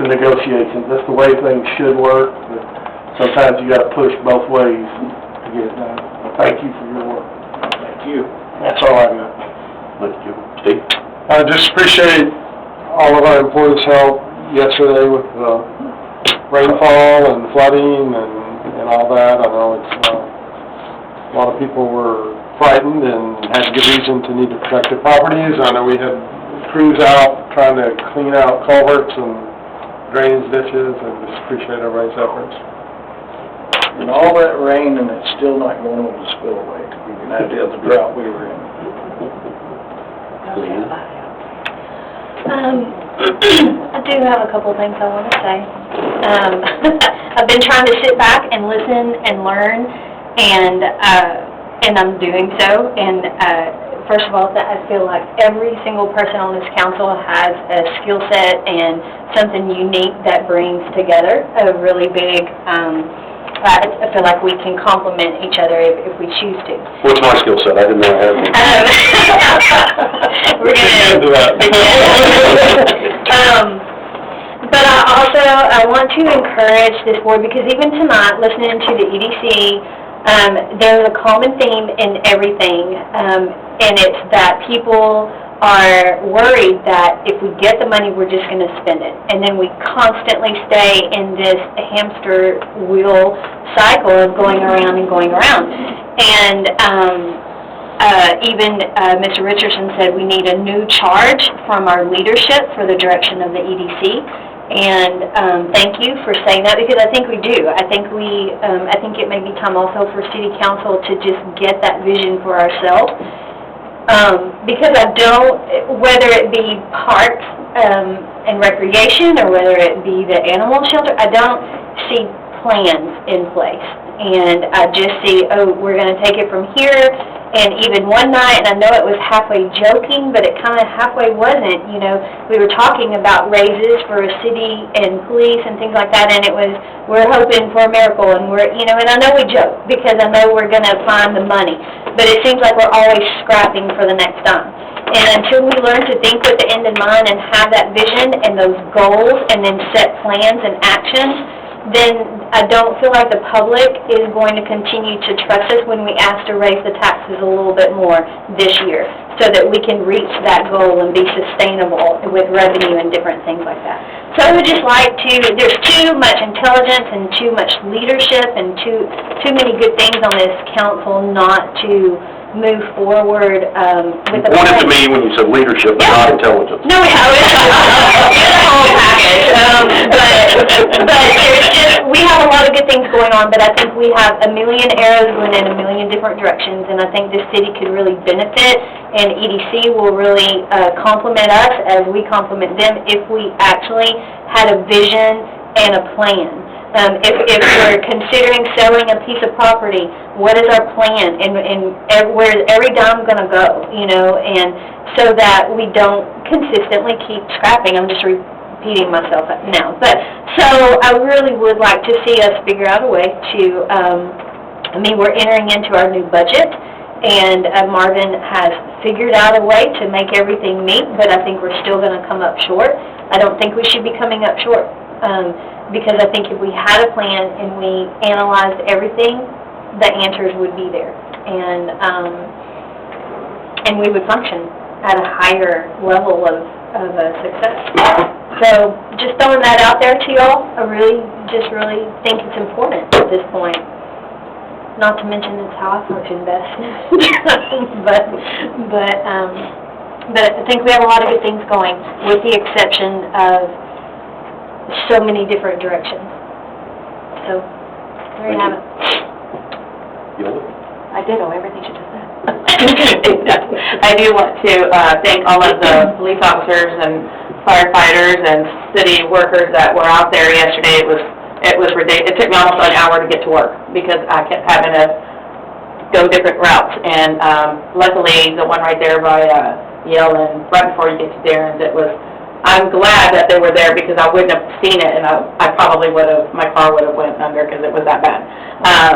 the negotiations. That's the way things should work, but sometimes you got to push both ways to get it done. Thank you for your work. Thank you. That's all I got. Thank you. Steve? I just appreciate all of our employees' help yesterday with the rainfall and flooding and all that. I know it's, a lot of people were frightened and had good reason to need to protect their properties. I know we had crews out trying to clean out culverts and drainage ditches, and just appreciate everybody's efforts. And all that rain, and it's still not going over the spillway, to give you an idea of the drought we were in. I do have a couple of things I want to say. I've been trying to sit back and listen and learn, and I'm doing so. And first of all, I feel like every single person on this council has a skill set and something unique that brings together a really big. I feel like we can complement each other if we choose to. What's my skill set? I didn't know I had one. We're going to do that. But I want to encourage this board, because even tonight, listening to the EDC, there's a common theme in everything, and it's that people are worried that if we get the money, we're just going to spend it. And then we constantly stay in this hamster wheel cycle of going around and going around. And even Mr. Richardson said we need a new charge from our leadership for the direction of the EDC. And thank you for saying that, because I think we do. I think it may be time also for City Council to just get that vision for ourselves. Because I don't, whether it be parks and recreation or whether it be the animal shelter, I don't see plans in place. And I just see, oh, we're going to take it from here. And even one night, and I know it was halfway joking, but it kind of halfway wasn't, you know, we were talking about raises for city and police and things like that, and it was, we're hoping for a miracle, and we're, you know, and I know we joke, because I know we're going to find the money, but it seems like we're always scrapping for the next dime. And until we learn to think with the end in mind and have that vision and those goals and then set plans and actions, then I don't feel like the public is going to continue to trust us when we ask to raise the taxes a little bit more this year, so that we can reach that goal and be sustainable with revenue and different things like that. So I would just like to, there's too much intelligence and too much leadership and too many good things on this council not to move forward with the Pointed to me when you said leadership, but not intelligence. No, we have. It's a whole package. But there's just, we have a lot of good things going on, but I think we have a million arrows going in a million different directions, and I think this city could really benefit, and EDC will really complement us as we complement them if we actually had a vision and a plan. If we're considering selling a piece of property, what is our plan, and where's every dime going to go, you know, and so that we don't consistently keep scrapping. I'm just repeating myself now. But so I really would like to see us figure out a way to, we're entering into our new budget, and Marvin has figured out a way to make everything meet, but I think we're still going to come up short. I don't think we should be coming up short. Because I think if we had a plan and we analyzed everything, the answers would be there, and we would function at a higher level of success. So just throwing that out there to y'all, I really think it's important at this point. Not to mention it's how I function best, but I think we have a lot of good things going, with the exception of so many different directions. So, there you have it. I did everything you just said. I do want to thank all of the police officers and firefighters and city workers that were out there yesterday. It was ridiculous. It took me almost an hour to get to work because I kept having to go different routes. And luckily, the one right there by Yale and right before you get to Darren's, I'm glad that they were there, because I wouldn't have seen it, and I probably would have, my car would have went under because it was that bad.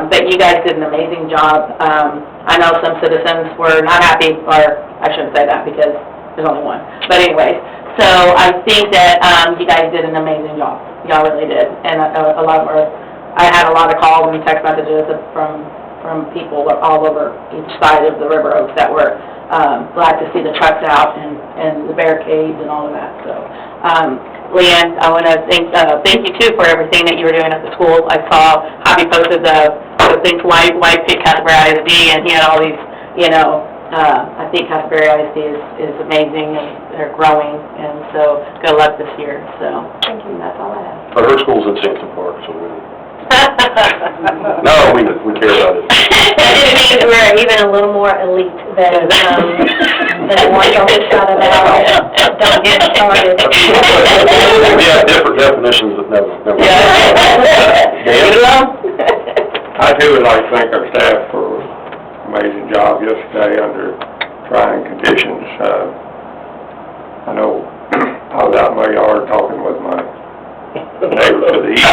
But you guys did an amazing job. I know some citizens were not happy, or I shouldn't say that because there's only one. But anyways, So I think that, you guys did an amazing job. Y'all really did. And a lot of I had a lot of calls and text messages from people all over each side of the River Oaks that were, glad to see the trucks out and the barricades and all of that, so. Leanne, I wanna thank you too for everything that you were doing at the school. I saw Javi posted the things, white pig Castleberry ISD, and he had all these, I think Castleberry ISD is amazing, and they're growing, and so good luck this year, so. Thank you. That's all I have. But her school's in Sampson Park, so we care about it. It means we're even a little more elite than the ones on this side of the house. Don't get started. We have different definitions of never. I too would like to thank our staff for an amazing job yesterday under trying conditions. I know I was out in my yard talking with my neighbor to the east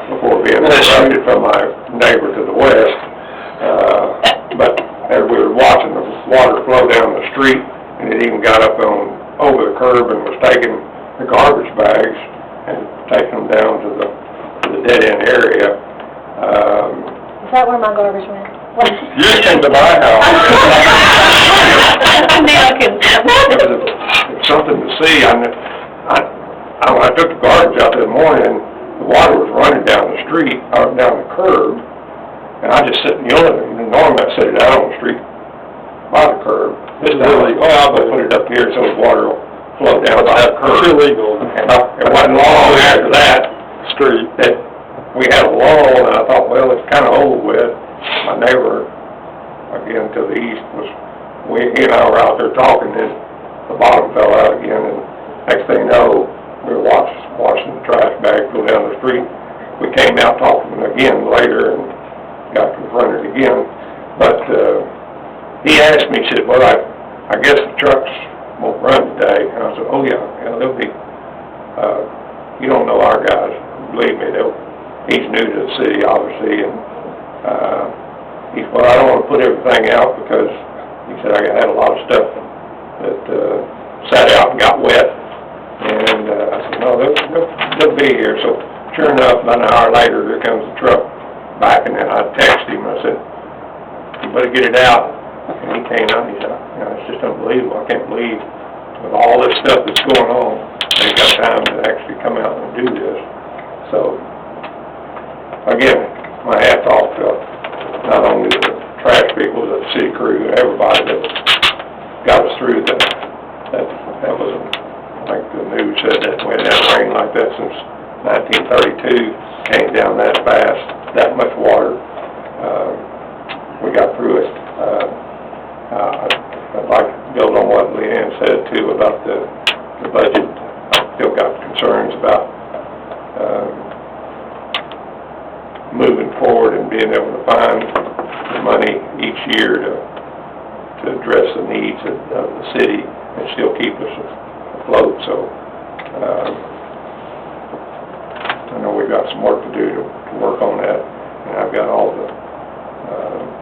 before being interrupted from my neighbor to the west. But as we were watching the water flow down the street, and it even got up over the curb and was taking the garbage bags and taking them down to the dead-end area. Is that where my garbage went? You came to my house. I knew I could. It was something to see. When I took the garbage out this morning, the water was running down the street, down the curb, and I just sit in the yard, and normally I sit it out on the street by the curb. This time, I'm gonna put it up here so the water will flow down by the curb. It's illegal. And it wasn't long after that Street. that we had a lull, and I thought, well, it's kind of over with. My neighbor, again, to the east, he and I were out there talking, and the bottom fell out again, and next thing you know, we were washing the trash bag go down the street. We came out talking again later and got confronted again. But he asked me, he said, well, I guess the trucks won't run today. And I said, oh yeah, they'll be, you don't know our guys, believe me, he's new to the city, obviously, and he said, well, I don't want to put everything out because he said I had a lot of stuff that sat out and got wet. And I said, no, they'll be here. So sure enough, about an hour later, there comes the truck back, and then I texted him, and I said, you better get it out. And he came out, and he said, it's just unbelievable. I can't believe with all this stuff that's going on, they got time to actually come out and do this. So, again, my hat's off to not only the trash people, the city crew, everybody that got us through that. That was, I think the news said that we hadn't had rain like that since 1932, came down that fast, that much water. We got through it. I'd like to build on what Leanne said too about the budget. I've still got concerns about moving forward and being able to find the money each year to address the needs of the city and still keep us afloat. So I know we've got some work to do to work on that, and I've got all the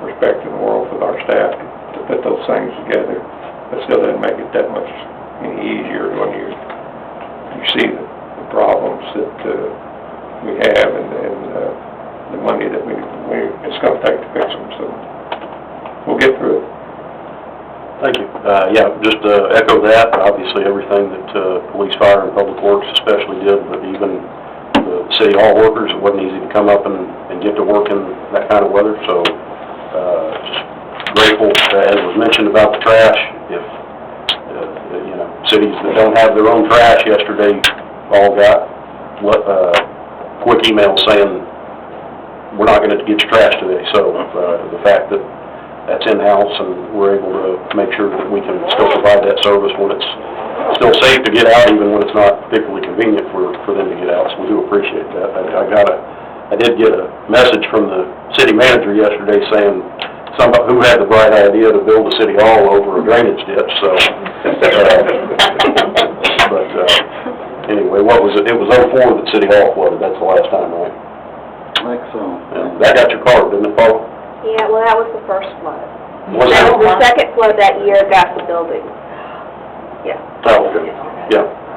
respect in the world for our staff to put those things together. But still doesn't make it that much any easier when you see the problems that we have and the money that it's going to take to fix them. So we'll get through it. Thank you. Just to echo that, obviously everything that police, fire, and public works especially did, but even the city hall workers, it wasn't easy to come up and get to work in that kind of weather. So just grateful, as was mentioned about the trash. If cities that don't have their own trash yesterday all got quick emails saying we're not going to get your trash today. So the fact that that's in-house and we're able to make sure that we can still provide that service when it's still safe to get out, even when it's not particularly convenient for them to get out. So we do appreciate that. I did get a message from the city manager yesterday saying somebody who had the bright idea to build a city hall over a drainage ditch. So, anyway, what was it? It was 04 that City Hall flooded. That's the last time, right? I think so. And that got your car, didn't it, Paul? Yeah, well, that was the first flood. Was The it? second flood that year got the building. Yeah. Oh, okay, yeah.